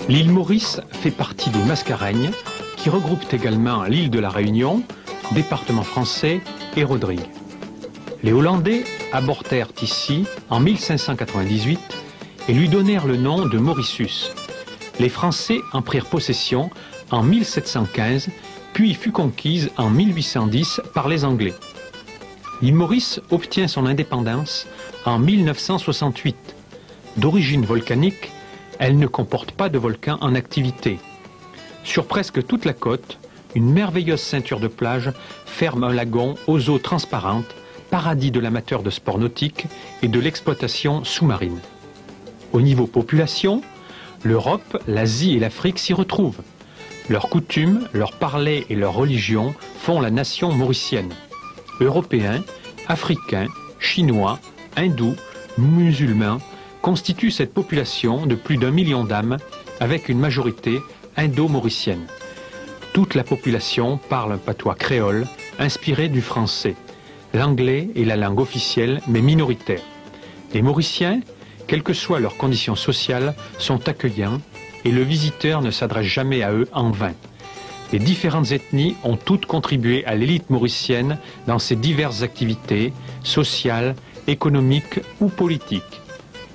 L'île Maurice fait partie des Mascareignes, qui regroupent également l'île de la Réunion, département français et Rodrigue. Les Hollandais abortèrent ici en 1598 et lui donnèrent le nom de Mauritius. Les Français en prirent possession en 1715, puis fut conquise en 1810 par les Anglais. L'île Maurice obtient son indépendance en 1968. D'origine volcanique, elle ne comporte pas de volcan en activité. Sur presque toute la côte, une merveilleuse ceinture de plages ferme un lagon aux eaux transparentes, paradis de l'amateur de sport nautique et de l'exploitation sous-marine. Au niveau population, l'Europe, l'Asie et l'Afrique s'y retrouvent. Leurs coutumes, leurs parlers et leurs religions font la nation mauricienne. Européens, Africains, Chinois, Hindous, musulmans constituent cette population de plus d'1 million d'âmes avec une majorité indo-mauricienne. Toute la population parle un patois créole inspiré du français. L'anglais est la langue officielle mais minoritaire. Les Mauriciens, quelles que soient leurs conditions sociales, sont accueillants et le visiteur ne s'adresse jamais à eux en vain. Les différentes ethnies ont toutes contribué à l'élite mauricienne dans ses diverses activités sociales, économiques ou politiques.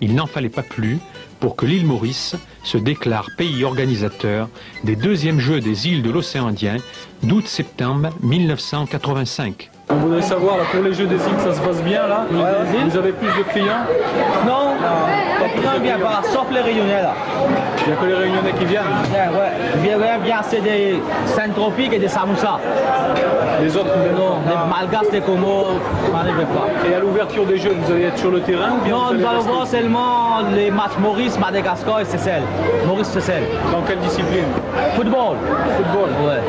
Il n'en fallait pas plus pour que l'île Maurice se déclare pays organisateur des deuxièmes Jeux des îles de l'océan Indien d'août-septembre 1985. On voudrait savoir, là, pour les Jeux des îles, ça se passe bien là? Vous avez plus de clients? Non, les clients ne viennent pas, sauf les Réunionnais là. Il n'y a que les Réunionnais qui viennent? Bien, c'est des Saint-Tropiques et des Samoussas. Les autres? Non, les Malgaches, les Comos, on n'arrive pas. Et à l'ouverture des Jeux, vous allez être sur le terrain ou bien? Non, nous allons voir seulement les matchs Maurice, Madagascar et Seychelles. Maurice-Seychelles. Dans quelle discipline? Football. Football? Ouais.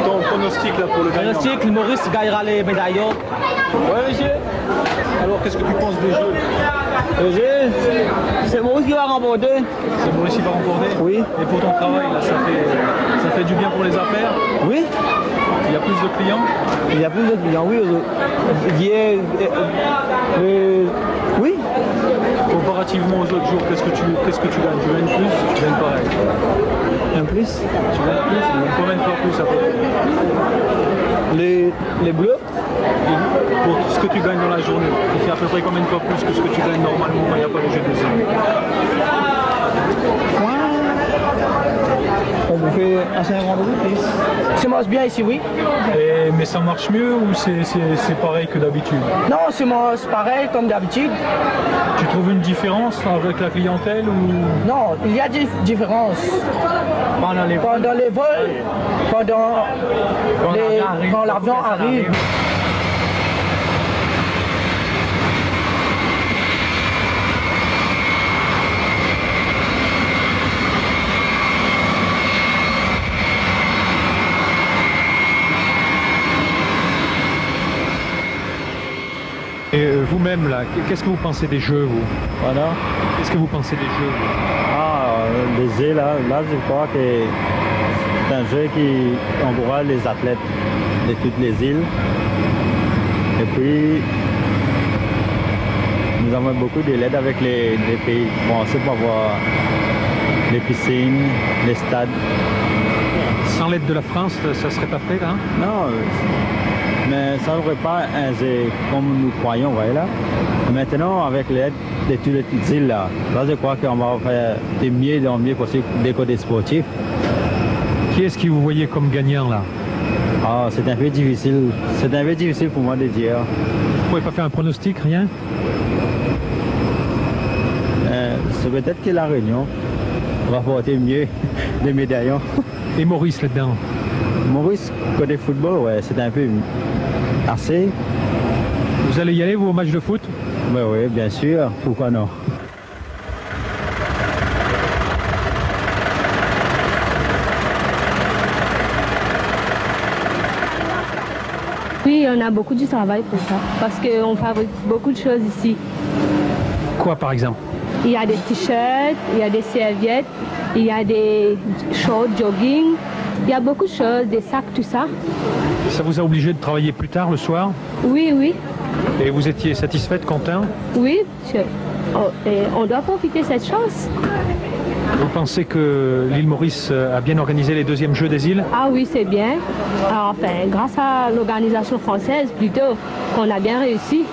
Ton pronostic là pour le gagnant? Pronostic, le Maurice gagnera les médailles. Ouais, monsieur. Alors, qu'est-ce que tu penses des Jeux? Les Jeux, c'est Maurice qui va remporter. C'est Maurice qui va remporter? Oui. Et pour ton travail, là, ça fait du bien pour les affaires? Oui. Il y a plus de clients? Il y a plus de clients, oui. Oui. Comparativement aux autres jours, qu'est-ce que tu gagnes? Tu gagnes plus? Tu gagnes pareil? Un plus. Tu gagnes plus? Combien de fois plus à peu près? Les bleus. Pour ce que tu gagnes dans la journée, tu fais à peu près combien de fois plus que ce que tu gagnes normalement quand il n'y a pas les Jeux des îles? On vous fait un 50 € plus. Ça marche bien ici, oui. Mais ça marche mieux ou c'est pareil que d'habitude? Non, c'est pareil comme d'habitude. Tu trouves une différence avec la clientèle ou? Non, il y a des différences. Pendant les vols, quand l'avion arrive. Et vous-même, là, qu'est-ce que vous pensez des Jeux, vous? Voilà. Qu'est-ce que vous pensez des Jeux, vous? Les îles, là, je crois que c'est un jeu qui encourage les athlètes de toutes les îles. Et puis, nous avons beaucoup de l'aide avec les pays français pour avoir les piscines, les stades. Sans l'aide de la France, ça ne serait pas fait, là? Non, mais ça n'aurait pas un jeu comme nous croyons, voyez là. Maintenant, avec l'aide de toutes les îles, là je crois qu'on va faire de mieux en mieux possible des côtés sportifs. Qui est-ce que vous voyez comme gagnant, là? Ah, c'est un peu difficile. C'est un peu difficile pour moi de dire. Vous pouvez pas faire un pronostic, rien? C'est peut-être que la Réunion va porter mieux des médaillons. Et Maurice là-dedans? Maurice, côté football, ouais, c'est un peu assez. Vous allez y aller, vous, au match de foot? Oui, bien sûr. Pourquoi non? Oui, on a beaucoup de travail pour ça, parce qu'on fabrique beaucoup de choses ici. Quoi, par exemple? Il y a des t-shirts, il y a des serviettes, il y a des shorts, jogging, il y a beaucoup de choses, des sacs, tout ça. Ça vous a obligé de travailler plus tard, le soir? Oui, oui. Et vous étiez satisfaite, content? Oui, et on doit profiter de cette chance. Vous pensez que l'île Maurice a bien organisé les deuxièmes Jeux des îles? Ah oui, c'est bien. Alors, enfin, grâce à l'organisation française, plutôt, qu'on a bien réussi.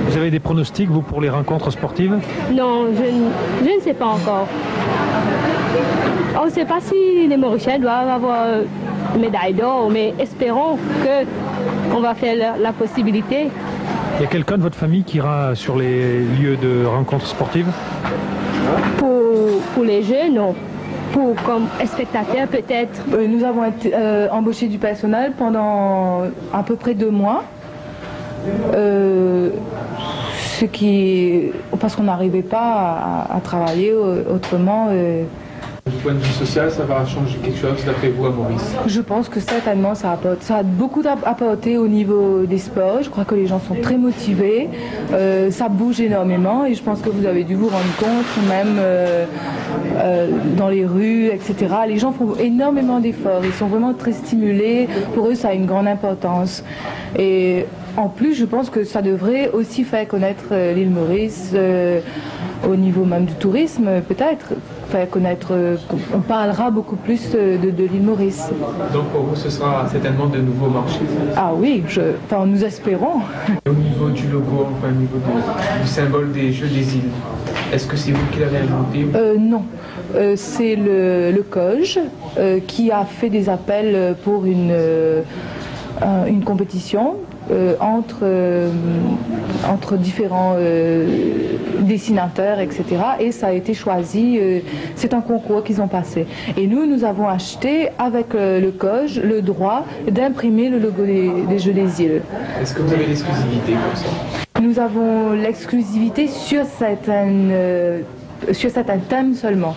Vous avez des pronostics, vous, pour les rencontres sportives? Non, je ne sais pas encore. On ne sait pas si les Mauriciens doivent avoir une médaille d'or, mais espérons qu'on va faire la possibilité. Il y a quelqu'un de votre famille qui ira sur les lieux de rencontres sportives? Pour les Jeux, non. Comme spectateur, peut-être. Nous avons été embauchés du personnel pendant à peu près 2 mois. Parce qu'on n'arrivait pas à travailler autrement. Du point de vue social, ça va changer quelque chose d'après vous à Maurice? Je pense que certainement ça a beaucoup apporté au niveau des sports. Je crois que les gens sont très motivés, ça bouge énormément et je pense que vous avez dû vous rendre compte, même dans les rues, etc. Les gens font énormément d'efforts, ils sont vraiment très stimulés. Pour eux, ça a une grande importance. Et en plus, je pense que ça devrait aussi faire connaître l'île Maurice au niveau même du tourisme, peut-être. Faire connaître, on parlera beaucoup plus de l'île Maurice. Donc pour vous, ce sera certainement de nouveaux marchés? Ah oui, nous espérons. Au niveau du logo, enfin au niveau du symbole des Jeux des îles, est-ce que c'est vous qui l'avez inventé? Non, c'est le COJ qui a fait des appels pour une compétition entre différents dessinateurs, etc. Et ça a été choisi, c'est un concours qu'ils ont passé. Et nous avons acheté avec le COJ le droit d'imprimer le logo des Jeux des îles. Est-ce que vous avez l'exclusivité pour ça? Nous avons l'exclusivité sur certains thèmes seulement.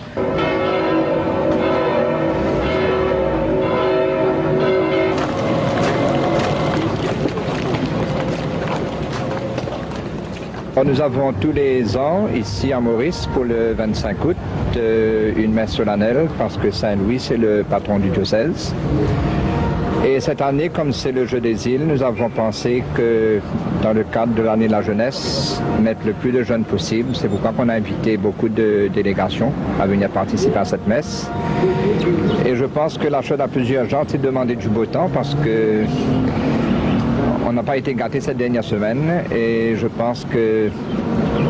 Nous avons tous les ans, ici à Maurice, pour le 25 août, une messe solennelle, parce que Saint-Louis, c'est le patron du diocèse. Et cette année, comme c'est le Jeu des îles, nous avons pensé que, dans le cadre de l'année de la jeunesse, mettre le plus de jeunes possible. C'est pourquoi on a invité beaucoup de délégations à venir participer à cette messe. Et je pense que la chose la plus urgente, c'est de demander du beau temps, parce que on n'a pas été gâtés cette dernière semaine et je pense que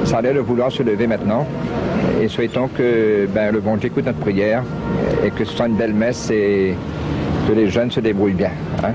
ça a l'air de vouloir se lever maintenant. Et souhaitons que le bon Dieu écoute notre prière et que ce soit une belle messe et que les jeunes se débrouillent bien. Hein.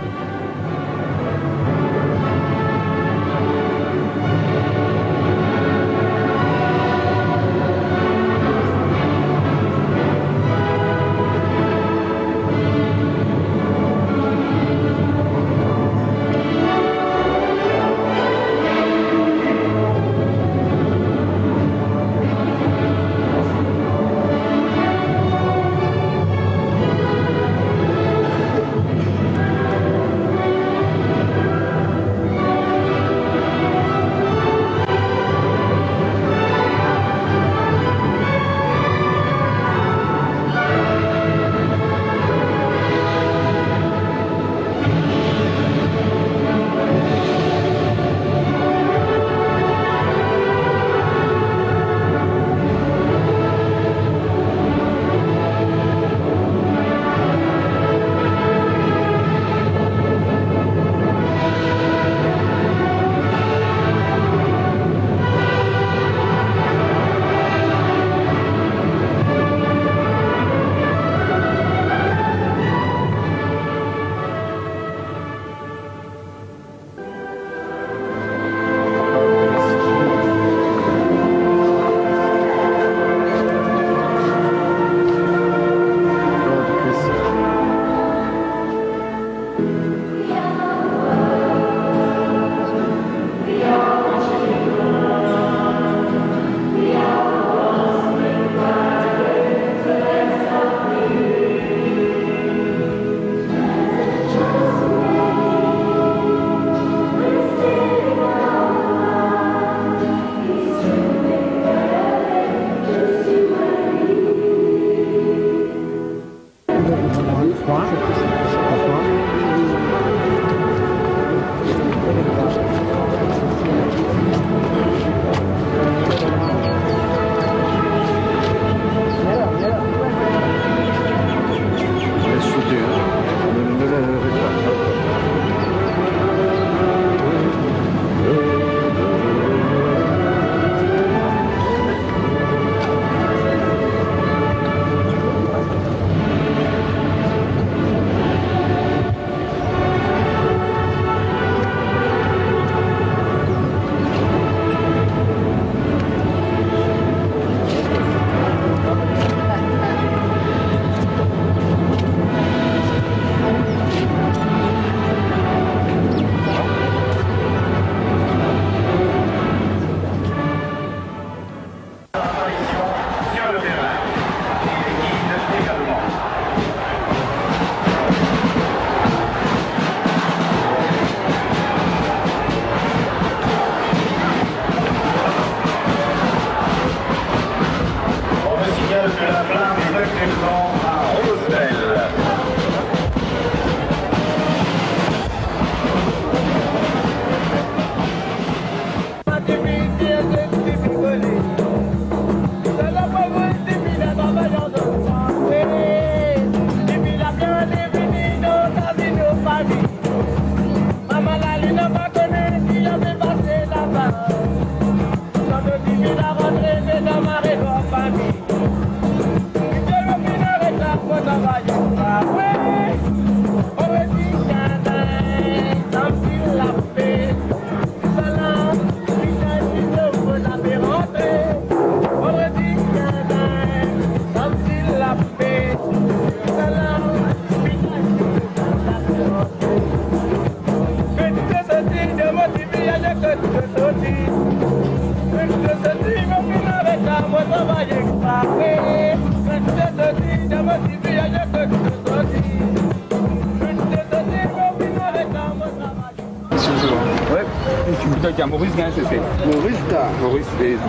Ouais, je suis plutôt qui a Maurice Gain, c'est ça. Maurice là.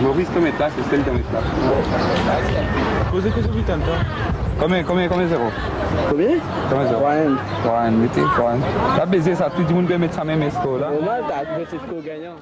Maurice te met là, c'est celle de mettre là. Cos'è questo qui tanto? Combien zéro? Combien? Combien zéro? Pour un, mettez, pour un. Ça baiser ça, tout le monde peut mettre ça même esco là. Normal, t'as un petit gagnant.